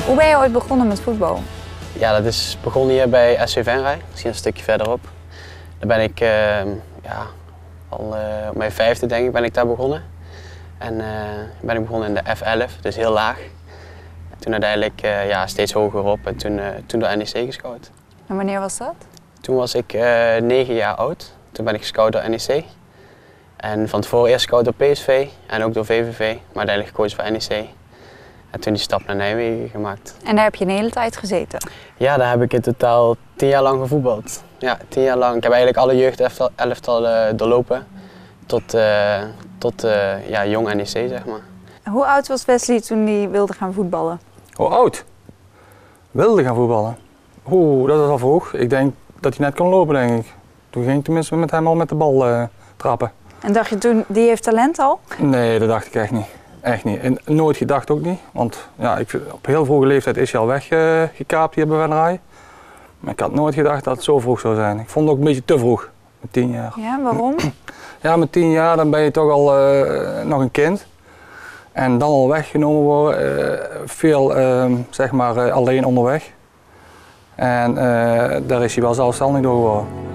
Hoe ben je ooit begonnen met voetbal? Ja, dat is begonnen hier bij SC Venray, misschien een stukje verderop. Daar ben ik al op mijn 5e denk ik ben ik daar begonnen. En ben ik begonnen in de F11, dus heel laag. En toen uiteindelijk steeds hoger op en toen door NEC gescout. En wanneer was dat? Toen was ik 9 jaar oud. Toen ben ik gescout door NEC. En van tevoren eerst gescout door PSV en ook door VVV, maar uiteindelijk gekozen voor NEC. En toen die stap naar Nijmegen gemaakt. En daar heb je een hele tijd gezeten? Ja, daar heb ik in totaal 10 jaar lang gevoetbald. Ja, 10 jaar lang. Ik heb eigenlijk alle jeugdelftallen doorlopen tot jong NEC, zeg maar. Hoe oud was Wesley toen hij wilde gaan voetballen? Hoe oud? Wilde gaan voetballen? Oeh, dat is al vroeg. Ik denk dat hij net kon lopen, denk ik. Toen ging ik tenminste met hem al met de bal trappen. En dacht je toen, die heeft talent al? Nee, dat dacht ik echt niet. Echt niet. En nooit gedacht ook niet. Want ja, op heel vroege leeftijd is hij al weggekaapt hier bij Venray. Maar ik had nooit gedacht dat het zo vroeg zou zijn. Ik vond het ook een beetje te vroeg, met 10 jaar. Ja, waarom? Ja, met 10 jaar dan ben je toch al nog een kind. En dan al weggenomen worden, veel zeg maar alleen onderweg. En daar is hij wel zelfstandig door geworden.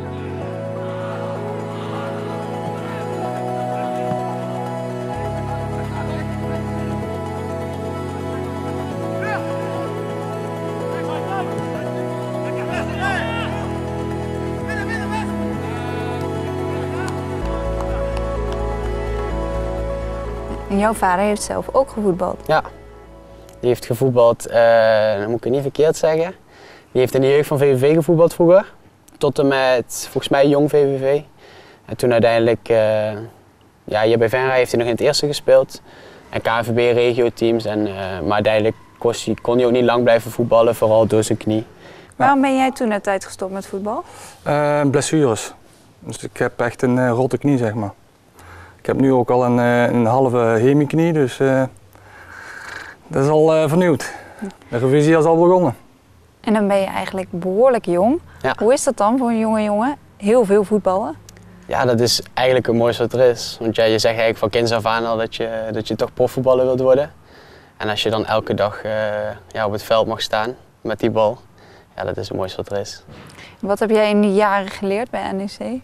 En jouw vader heeft zelf ook gevoetbald? Ja, die heeft gevoetbald, dat moet ik niet verkeerd zeggen. Die heeft in de jeugd van VVV gevoetbald vroeger. Tot en met, volgens mij, jong VVV. En toen uiteindelijk, hier bij Venray heeft hij nog in het eerste gespeeld. En KNVB regio-teams. Maar uiteindelijk kon hij ook niet lang blijven voetballen, vooral door zijn knie. Waarom ben jij toen een tijd gestopt met voetbal? Blessures. Dus ik heb echt een rotte knie, zeg maar. Ik heb nu ook al een halve hemiknie, dus dat is al vernieuwd. De revisie is al begonnen. En dan ben je eigenlijk behoorlijk jong. Ja. Hoe is dat dan voor een jonge jongen? Heel veel voetballen? Ja, dat is eigenlijk het mooiste wat er is. Want je zegt eigenlijk van kinds af aan al dat je toch profvoetballer wilt worden. En als je dan elke dag op het veld mag staan met die bal, ja, dat is het mooiste wat er is. Wat heb jij in die jaren geleerd bij NEC?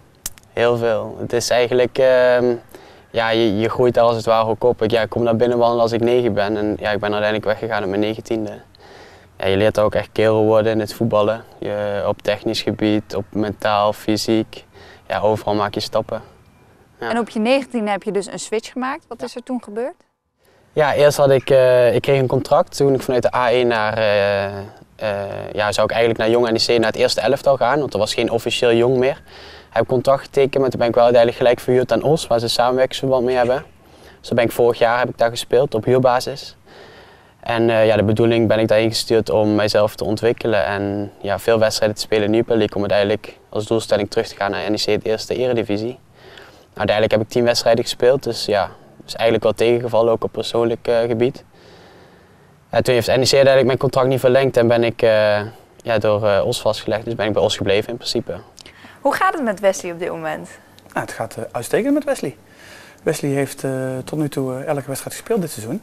Heel veel. Het is eigenlijk, je groeit daar als het ware ook op. Ik kom naar binnen wandelen als ik 9 ben en ja, ik ben uiteindelijk weggegaan op mijn 19e. Ja, je leert ook echt kerel worden in het voetballen. Op technisch gebied, op mentaal, fysiek. Ja, overal maak je stappen. Ja. En op je 19e heb je dus een switch gemaakt. Wat is er toen gebeurd? Ja, eerst had ik kreeg een contract. Toen ik vanuit de A1 zou ik eigenlijk naar jong NEC naar het eerste elftal gaan. Want er was geen officieel jong meer. Heb contract getekend, maar toen ben ik wel uiteindelijk gelijk verhuurd aan Os, waar ze samenwerkingsverband mee hebben. Dus dan ben ik vorig jaar heb ik daar gespeeld op huurbasis. En de bedoeling ben ik daarheen gestuurd om mijzelf te ontwikkelen en veel wedstrijden te spelen in de Jupiler League om uiteindelijk als doelstelling terug te gaan naar NEC, het eerste eredivisie. Uiteindelijk heb ik 10 wedstrijden gespeeld, dus ja, is eigenlijk wel tegengevallen, ook op persoonlijk gebied. Toen heeft NEC uiteindelijk mijn contract niet verlengd en ben ik door Os vastgelegd, dus ben ik bij Os gebleven in principe. Hoe gaat het met Wesley op dit moment? Nou, het gaat uitstekend met Wesley. Wesley heeft tot nu toe elke wedstrijd gespeeld dit seizoen.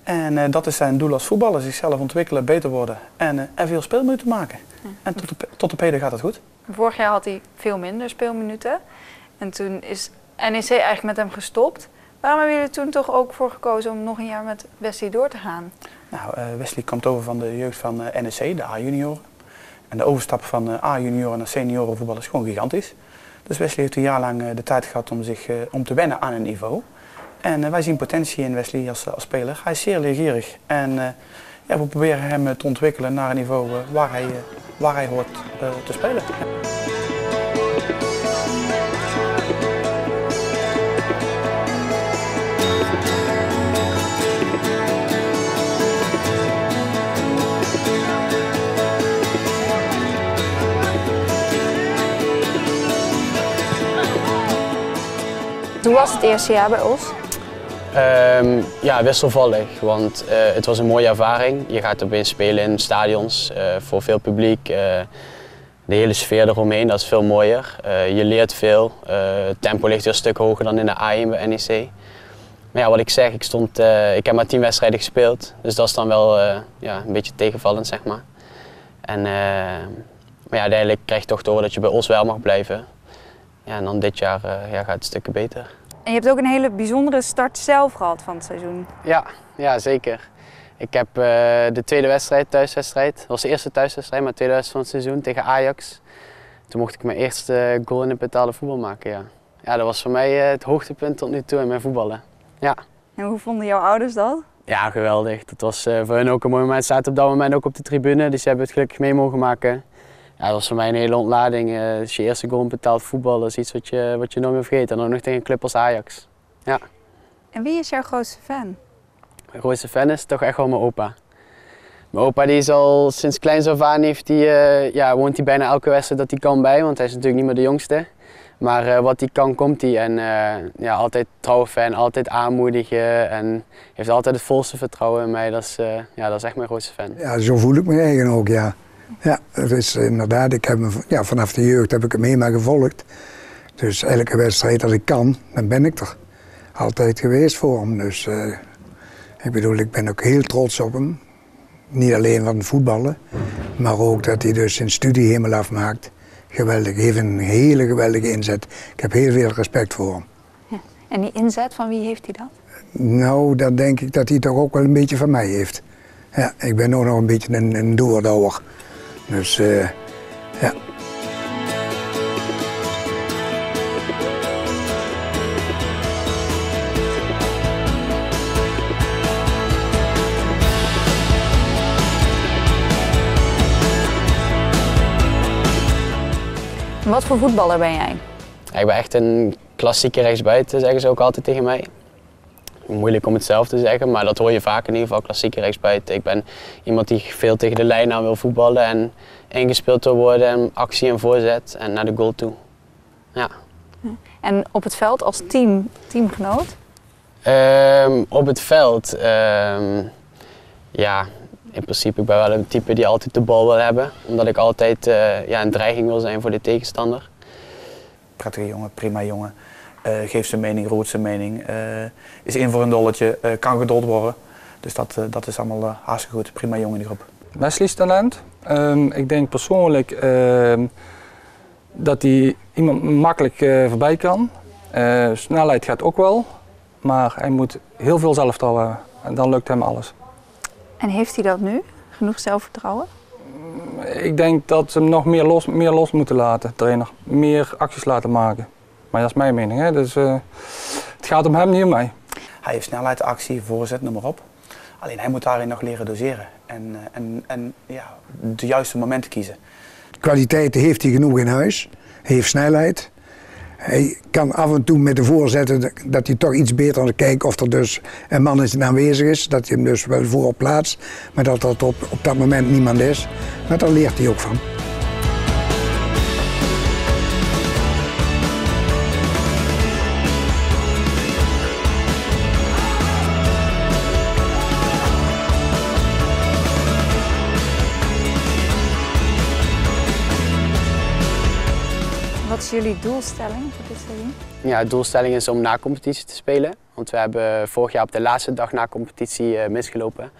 En dat is zijn doel als voetballer, zichzelf ontwikkelen, beter worden en veel speelminuten maken. Ja. En tot de pede gaat het goed. Vorig jaar had hij veel minder speelminuten en toen is NEC eigenlijk met hem gestopt. Waarom hebben jullie toen toch ook voor gekozen om nog een jaar met Wesley door te gaan? Nou, Wesley komt over van de jeugd van NEC, de A-junioren. En de overstap van A-junioren naar seniorenvoetbal is gewoon gigantisch. Dus Wesley heeft een jaar lang de tijd gehad om te wennen aan een niveau. En wij zien potentie in Wesley als speler. Hij is zeer leergierig en we proberen hem te ontwikkelen naar een niveau waar hij hoort te spelen. Hoe was het eerste jaar bij Os? Wisselvallig, want het was een mooie ervaring. Je gaat opeens spelen in stadions voor veel publiek. De hele sfeer eromheen, dat is veel mooier. Je leert veel. Het tempo ligt weer een stuk hoger dan in de A1 bij NEC. Maar ja, wat ik zeg, ik heb maar 10 wedstrijden gespeeld. Dus dat is dan wel ja, een beetje tegenvallend, zeg maar. En, maar ja, uiteindelijk krijg je toch te horen dat je bij Os wel mag blijven. Ja, en dan dit jaar ja, gaat het een stukje beter. En je hebt ook een hele bijzondere start zelf gehad van het seizoen. Ja, zeker. Ik heb de tweede wedstrijd, thuiswedstrijd, dat was de eerste thuiswedstrijd, maar de tweede wedstrijd van het seizoen tegen Ajax. Toen mocht ik mijn eerste goal in het betaalde voetbal maken, ja. Ja, dat was voor mij het hoogtepunt tot nu toe in mijn voetballen. Ja. En hoe vonden jouw ouders dat? Ja, geweldig. Dat was voor hen ook een mooi moment. Ze zaten op dat moment ook op de tribune, dus ze hebben het gelukkig mee mogen maken. Ja, dat was voor mij een hele ontlading. Dus je eerste goal in betaald voetbal, dat is iets wat je nooit meer vergeet. En dan ook nog tegen een club als Ajax. Ja. En wie is jouw grootste fan? Mijn grootste fan is toch echt wel mijn opa. Mijn opa die is al sinds kleins af aan woont hij bijna elke wedstrijd dat hij kan bij, want hij is natuurlijk niet meer de jongste. Maar wat hij kan, komt hij. En ja, altijd trouwe fan, altijd aanmoedigen en heeft altijd het volste vertrouwen in mij. Dat is echt mijn grootste fan. Ja, zo voel ik me eigen ook, ja. Ja, het is inderdaad, ik heb vanaf de jeugd heb ik hem helemaal gevolgd. Dus elke wedstrijd als ik kan, dan ben ik er. Altijd geweest voor hem. Dus ik bedoel, ik ben ook heel trots op hem. Niet alleen van het voetballen, maar ook dat hij dus zijn studie helemaal afmaakt. Geweldig, hij heeft een hele geweldige inzet. Ik heb heel veel respect voor hem. Ja. En die inzet, van wie heeft hij dat? Nou, dan denk ik dat hij toch ook wel een beetje van mij heeft. Ja, ik ben ook nog een beetje een doordouwer. Dus ja. Wat voor voetballer ben jij? Ja, ik ben echt een klassieke rechtsbuiten, zeggen ze ook altijd tegen mij. Moeilijk om het zelf te zeggen, maar dat hoor je vaak in ieder geval, klassieke rechtsbuiten. Ik ben iemand die veel tegen de lijn aan wil voetballen en ingespeeld wil worden en actie en voorzet en naar de goal toe. Ja. En op het veld als teamgenoot? Op het veld, ja, in principe ik ben wel een type die altijd de bal wil hebben, omdat ik altijd een dreiging wil zijn voor de tegenstander. Prettige jongen, prima jongen. Geeft zijn mening, roert zijn mening. Is in voor een dolletje, kan gedold worden. Dus dat is allemaal hartstikke goed. Prima jongen in de groep. Wesley's talent. Ik denk persoonlijk dat hij iemand makkelijk voorbij kan. Snelheid gaat ook wel, maar hij moet heel veel zelfvertrouwen hebben. En dan lukt hem alles. En heeft hij dat nu? Genoeg zelfvertrouwen? Ik denk dat ze hem nog meer los moeten laten, trainer. Meer acties laten maken. Maar dat is mijn mening, hè? Dus het gaat om hem, niet om mij. Hij heeft snelheid, actie, voorzet, noem maar op. Alleen hij moet daarin nog leren doseren en ja, de juiste momenten kiezen. Kwaliteiten heeft hij genoeg in huis. Hij heeft snelheid. Hij kan af en toe met de voorzetten dat hij toch iets beter aan kijkt of er dus een man is die aanwezig is. Dat hij hem dus wel voorop plaatst, maar dat er op dat moment niemand is. Maar daar leert hij ook van. Wat is jullie doelstelling voor dit seizoen? Ja, de doelstelling is om na competitie te spelen. Want we hebben vorig jaar op de laatste dag na competitie misgelopen.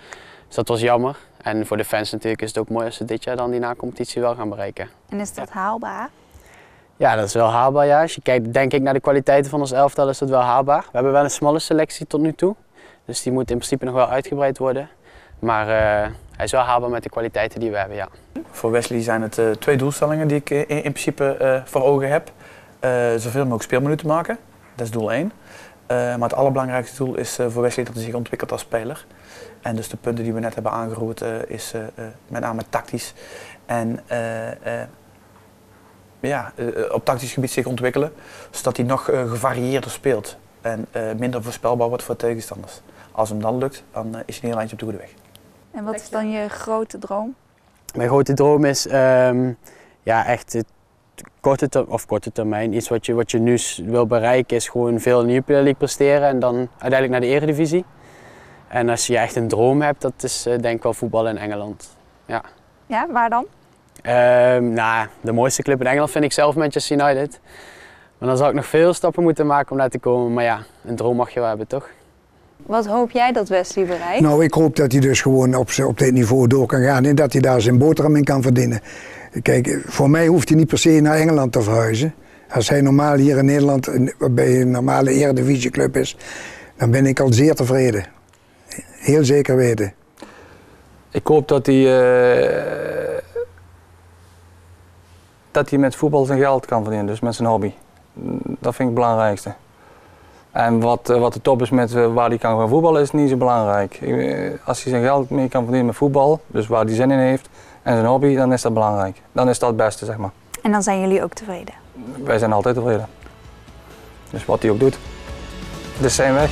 Dus dat was jammer. En voor de fans natuurlijk is het ook mooi als ze dit jaar dan die na competitie wel gaan bereiken. En is dat haalbaar? Ja, dat is wel haalbaar, ja. Als je kijkt, denk ik, naar de kwaliteiten van ons elftal is dat wel haalbaar. We hebben wel een smalle selectie tot nu toe. Dus die moet in principe nog wel uitgebreid worden. Maar hij is wel haalbaar met de kwaliteiten die we hebben, ja. Voor Wesley zijn het 2 doelstellingen die ik in principe voor ogen heb. Zoveel mogelijk speelminuten maken, dat is doel 1. Maar het allerbelangrijkste doel is voor Wesley dat hij zich ontwikkelt als speler. En dus de punten die we net hebben aangeroerd is met name tactisch. En op tactisch gebied zich ontwikkelen, zodat hij nog gevarieerder speelt. En minder voorspelbaar wordt voor tegenstanders. Als hem dan lukt, dan is hij een heel eindje op de goede weg. En wat is dan je grote droom? Mijn grote droom is echt het korte termijn. Iets wat je nu wil bereiken is gewoon veel in de Jupiler League presteren en dan uiteindelijk naar de Eredivisie. En als je echt een droom hebt, dat is denk ik wel voetballen in Engeland. Ja. Ja, waar dan? De mooiste club in Engeland vind ik zelf Manchester United. Maar dan zou ik nog veel stappen moeten maken om daar te komen. Maar ja, een droom mag je wel hebben, toch? Wat hoop jij dat Wesley bereikt? Nou, ik hoop dat hij dus gewoon op dit niveau door kan gaan en dat hij daar zijn boterham in kan verdienen. Kijk, voor mij hoeft hij niet per se naar Engeland te verhuizen. Als hij normaal hier in Nederland bij een normale eredivisieclub is, dan ben ik al zeer tevreden. Heel zeker weten. Ik hoop dat hij met voetbal zijn geld kan verdienen, dus met zijn hobby. Dat vind ik het belangrijkste. En wat de top is met waar hij kan gaan voetballen is niet zo belangrijk. Als hij zijn geld mee kan verdienen met voetbal, dus waar hij zin in heeft, en zijn hobby, dan is dat belangrijk. Dan is dat het beste, zeg maar. En dan zijn jullie ook tevreden? Wij zijn altijd tevreden. Dus wat hij ook doet, dit is zijn weg.